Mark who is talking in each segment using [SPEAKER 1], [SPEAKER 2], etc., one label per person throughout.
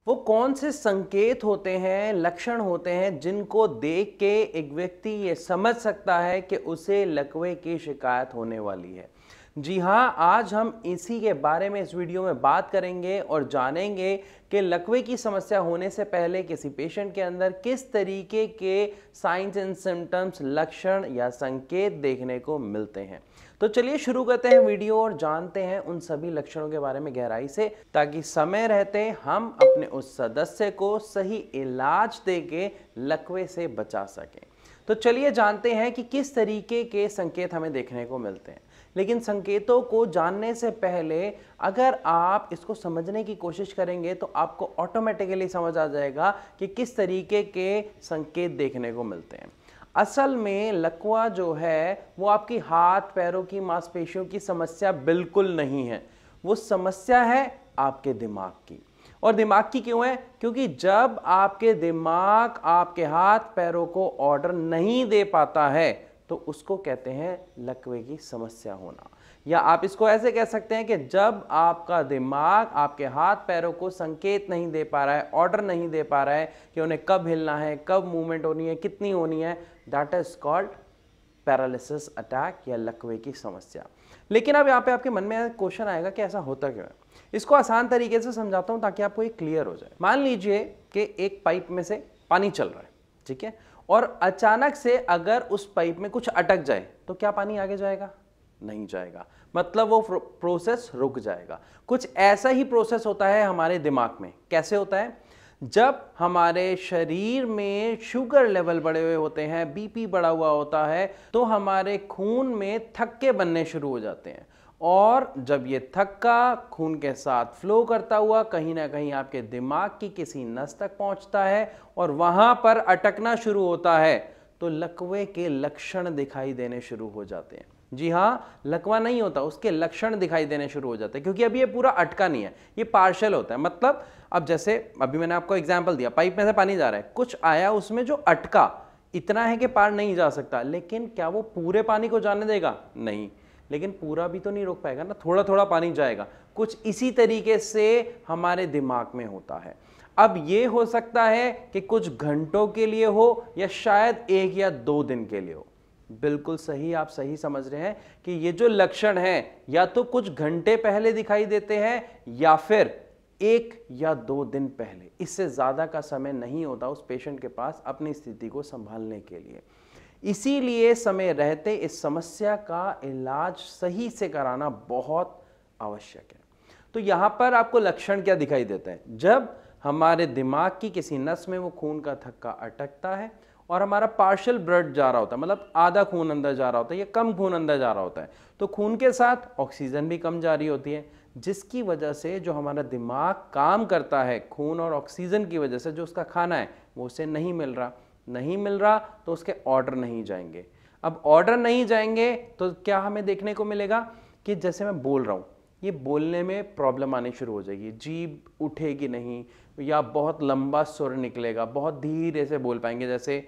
[SPEAKER 1] वो कौन से संकेत होते हैं, लक्षण होते हैं जिनको देख के एक व्यक्ति ये समझ सकता है कि उसे लकवे की शिकायत होने वाली है। जी हाँ, आज हम इसी के बारे में इस वीडियो में बात करेंगे और जानेंगे कि लकवे की समस्या होने से पहले किसी पेशेंट के अंदर किस तरीके के साइंस एंड सिम्टम्स, लक्षण या संकेत देखने को मिलते हैं। तो चलिए शुरू करते हैं वीडियो और जानते हैं उन सभी लक्षणों के बारे में गहराई से, ताकि समय रहते हम अपने उस सदस्य को सही इलाज देके लकवे से बचा सकें। तो चलिए जानते हैं कि किस तरीके के संकेत हमें देखने को मिलते हैं। लेकिन संकेतों को जानने से पहले अगर आप इसको समझने की कोशिश करेंगे तो आपको ऑटोमेटिकली समझ आ जाएगा कि किस तरीके के संकेत देखने को मिलते हैं। असल में लकवा जो है वो आपकी हाथ पैरों की मांसपेशियों की समस्या बिल्कुल नहीं है। वो समस्या है आपके दिमाग की। और दिमाग की क्यों है? क्योंकि जब आपके दिमाग आपके हाथ पैरों को ऑर्डर नहीं दे पाता है तो उसको कहते हैं लकवे की समस्या होना। या आप इसको ऐसे कह सकते हैं कि जब आपका दिमाग आपके हाथ पैरों को संकेत नहीं दे पा रहा है, ऑर्डर नहीं दे पा रहा है कि उन्हें कब हिलना है, कब मूवमेंट होनी है, कितनी होनी है, that is called paralysis attack या लकवे की समस्या। लेकिन अब यहाँ पे आपके मन में क्वेश्चन आएगा कि ऐसा होता क्यों है। इसको आसान तरीके से समझाता हूँ ताकि आपको ये क्लियर हो जाए। मान लीजिए कि एक पाइप में से पानी चल रहा है, ठीक है, और अचानक से अगर उस पाइप में कुछ अटक जाए तो क्या पानी आगे जाएगा? नहीं जाएगा। मतलब वो प्रोसेस रुक जाएगा। कुछ ऐसा ही प्रोसेस होता है हमारे दिमाग में। कैसे होता है? जब हमारे शरीर में शुगर लेवल बढ़े हुए होते हैं, बीपी बढ़ा हुआ होता है, तो हमारे खून में थक्के बनने शुरू हो जाते हैं। और जब ये थक्का खून के साथ फ्लो करता हुआ कहीं ना कहीं आपके दिमाग की किसी नस तक पहुंचता है और वहां पर अटकना शुरू होता है, तो लकवे के लक्षण दिखाई देने शुरू हो जाते हैं। जी हाँ, लकवा नहीं होता, उसके लक्षण दिखाई देने शुरू हो जाते हैं, क्योंकि अभी ये पूरा अटका नहीं है, ये पार्शियल होता है। मतलब अब जैसे अभी मैंने आपको एग्जांपल दिया, पाइप में से पानी जा रहा है, कुछ आया उसमें जो अटका, इतना है कि पार नहीं जा सकता, लेकिन क्या वो पूरे पानी को जाने देगा? नहीं। लेकिन पूरा भी तो नहीं रोक पाएगा ना, थोड़ा थोड़ा पानी जाएगा। कुछ इसी तरीके से हमारे दिमाग में होता है। अब ये हो सकता है कि कुछ घंटों के लिए हो या शायद 1 या 2 दिन के लिए हो। बिल्कुल सही, आप सही समझ रहे हैं कि ये जो लक्षण हैं या तो कुछ घंटे पहले दिखाई देते हैं या फिर 1 या 2 दिन पहले। इससे ज्यादा का समय नहीं होता उस पेशेंट के पास अपनी स्थिति को संभालने के लिए। इसीलिए समय रहते इस समस्या का इलाज सही से कराना बहुत आवश्यक है। तो यहां पर आपको लक्षण क्या दिखाई देते हैं? जब हमारे दिमाग की किसी नस में वो खून का थक्का अटकता है और हमारा पार्शियल ब्लड जा रहा होता है, मतलब आधा खून अंदर जा रहा होता है या कम खून अंदर जा रहा होता है, तो खून के साथ ऑक्सीजन भी कम जा रही होती है, जिसकी वजह से जो हमारा दिमाग काम करता है, खून और ऑक्सीजन की वजह से जो उसका खाना है वो उसे नहीं मिल रहा तो उसके ऑर्डर नहीं जाएंगे। अब ऑर्डर नहीं जाएंगे तो क्या हमें देखने को मिलेगा कि जैसे मैं बोल रहा हूँ, ये बोलने में प्रॉब्लम आनी शुरू हो जाएगी, जीभ उठेगी नहीं या बहुत लंबा सुर निकलेगा, बहुत धीरे से बोल पाएंगे, जैसे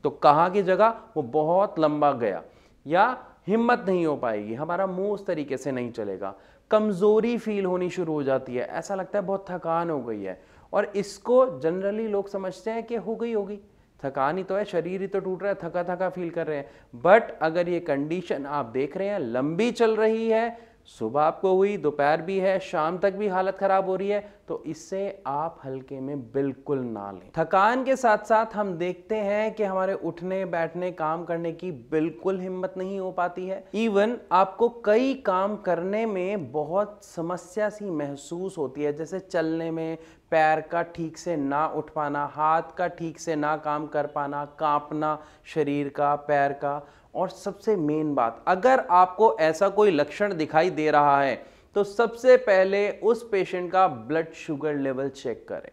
[SPEAKER 1] तो कहा की जगह वो बहुत लंबा गया, या हिम्मत नहीं हो पाएगी, हमारा मुंह उस तरीके से नहीं चलेगा, कमजोरी फील होनी शुरू हो जाती है, ऐसा लगता है बहुत थकान हो गई है। और इसको जनरली लोग समझते हैं कि हो गई, थकान ही तो है, शरीर ही तो टूट रहा है, थका थका फील कर रहे हैं। बट अगर ये कंडीशन आप देख रहे हैं लंबी चल रही है, सुबह आपको हुई, दोपहर भी है, शाम तक भी हालत खराब हो रही है, तो इससे आप हल्के में बिल्कुल ना लें। थकान के साथ साथ हम देखते हैं कि हमारे उठने बैठने काम करने की बिल्कुल हिम्मत नहीं हो पाती है। इवन आपको कई काम करने में बहुत समस्या सी महसूस होती है, जैसे चलने में, पैर का ठीक से ना उठ पाना, हाथ का ठीक से ना काम कर पाना, कांपना शरीर का, पैर का। और सबसे मेन बात, अगर आपको ऐसा कोई लक्षण दिखाई दे रहा है तो सबसे पहले उस पेशेंट का ब्लड शुगर लेवल चेक करें।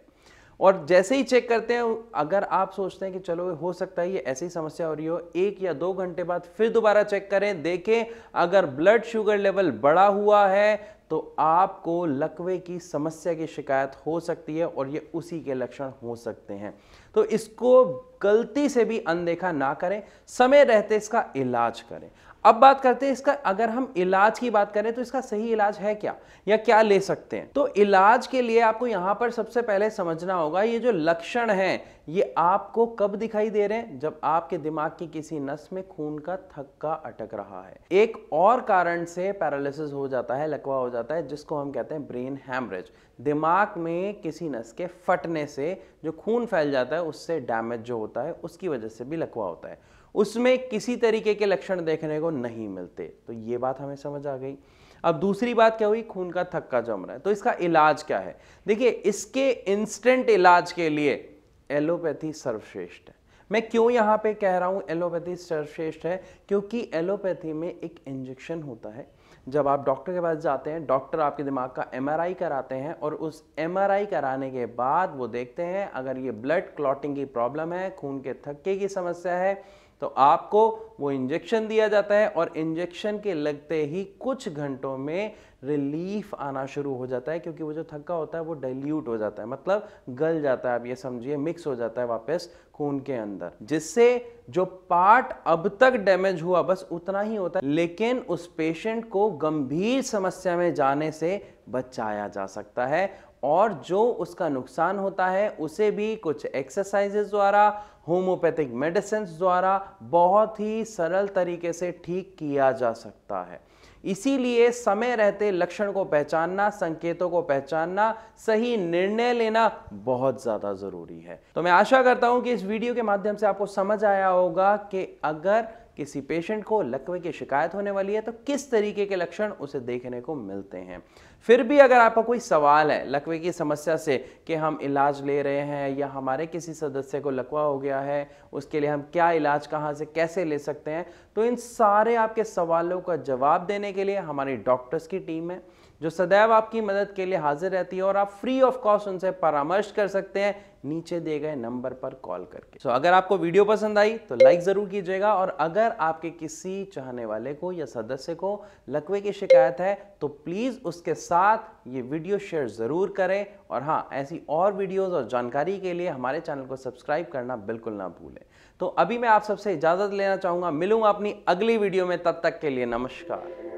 [SPEAKER 1] और जैसे ही चेक करते हैं, अगर आप सोचते हैं कि चलो हो सकता है ये ऐसी समस्या हो रही हो, 1 या 2 घंटे बाद फिर दोबारा चेक करें, देखें अगर ब्लड शुगर लेवल बढ़ा हुआ है तो आपको लकवे की समस्या की शिकायत हो सकती है और ये उसी के लक्षण हो सकते हैं। तो इसको गलती से भी अनदेखा ना करें, समय रहते इसका इलाज करें। अब बात करते हैं इसका, अगर हम इलाज की बात करें तो इसका सही इलाज है क्या, या क्या ले सकते हैं। तो इलाज के लिए आपको यहां पर सबसे पहले समझना होगा ये जो लक्षण हैं ये आपको कब दिखाई दे रहे हैं, जब आपके दिमाग की किसी नस में खून का थक्का अटक रहा है। एक और कारण से पैरालिसिस हो जाता है, लकवा हो जाता है, जिसको हम कहते हैं ब्रेन हैमरेज। दिमाग में किसी नस के फटने से जो खून फैल जाता है उससे डैमेज जो होता है उसकी वजह से भी लकवा होता है। उसमें किसी तरीके के लक्षण देखने को नहीं मिलते। तो ये बात हमें समझ आ गई। अब दूसरी बात क्या हुई, खून का थक्का जम रहा है, तो इसका इलाज क्या है। देखिए, इसके इंस्टेंट इलाज के लिए एलोपैथी सर्वश्रेष्ठ है। मैं क्यों यहां पे कह रहा हूं एलोपैथी सर्वश्रेष्ठ है, क्योंकि एलोपैथी में एक इंजेक्शन होता है। जब आप डॉक्टर के पास जाते हैं, डॉक्टर आपके दिमाग का एमआरआई कराते हैं और उस एमआरआई कराने के बाद वो देखते हैं अगर ये ब्लड क्लॉटिंग की प्रॉब्लम है, खून के थक्के की समस्या है, तो आपको वो इंजेक्शन दिया जाता है और इंजेक्शन के लगते ही कुछ घंटों में रिलीफ आना शुरू हो जाता है, क्योंकि वो जो थक्का होता है वो डाइल्यूट हो जाता है, मतलब गल जाता है, आप ये समझिए मिक्स हो जाता है वापस खून के अंदर, जिससे जो पार्ट अब तक डैमेज हुआ बस उतना ही होता है, लेकिन उस पेशेंट को गंभीर समस्या में जाने से बचाया जा सकता है। और जो उसका नुकसान होता है उसे भी कुछ एक्सरसाइजेस द्वारा, होम्योपैथिक मेडिसिन द्वारा बहुत ही सरल तरीके से ठीक किया जा सकता है। इसीलिए समय रहते लक्षण को पहचानना, संकेतों को पहचानना, सही निर्णय लेना बहुत ज्यादा जरूरी है। तो मैं आशा करता हूं कि इस वीडियो के माध्यम से आपको समझ आया होगा कि अगर किसी पेशेंट को लकवे की शिकायत होने वाली है तो किस तरीके के लक्षण उसे देखने को मिलते हैं। फिर भी अगर आपका कोई सवाल है लकवे की समस्या से कि हम इलाज ले रहे हैं या हमारे किसी सदस्य को लकवा हो गया है, उसके लिए हम क्या इलाज कहाँ से कैसे ले सकते हैं, तो इन सारे आपके सवालों का जवाब देने के लिए हमारी डॉक्टर्स की टीम है जो सदैव आपकी मदद के लिए हाजिर रहती है और आप फ्री ऑफ कॉस्ट उनसे परामर्श कर सकते हैं नीचे दिए गए नंबर पर कॉल करके। अगर आपको वीडियो पसंद आई तो लाइक जरूर कीजिएगा, और अगर आपके किसी चाहने वाले को या सदस्य को लकवे की शिकायत है तो प्लीज उसके साथ ये वीडियो शेयर जरूर करें। और हाँ, ऐसी और वीडियोस और जानकारी के लिए हमारे चैनल को सब्सक्राइब करना बिल्कुल ना भूलें। तो अभी मैं आप सबसे इजाजत लेना चाहूंगा, मिलूंगा अपनी अगली वीडियो में, तब तक के लिए नमस्कार।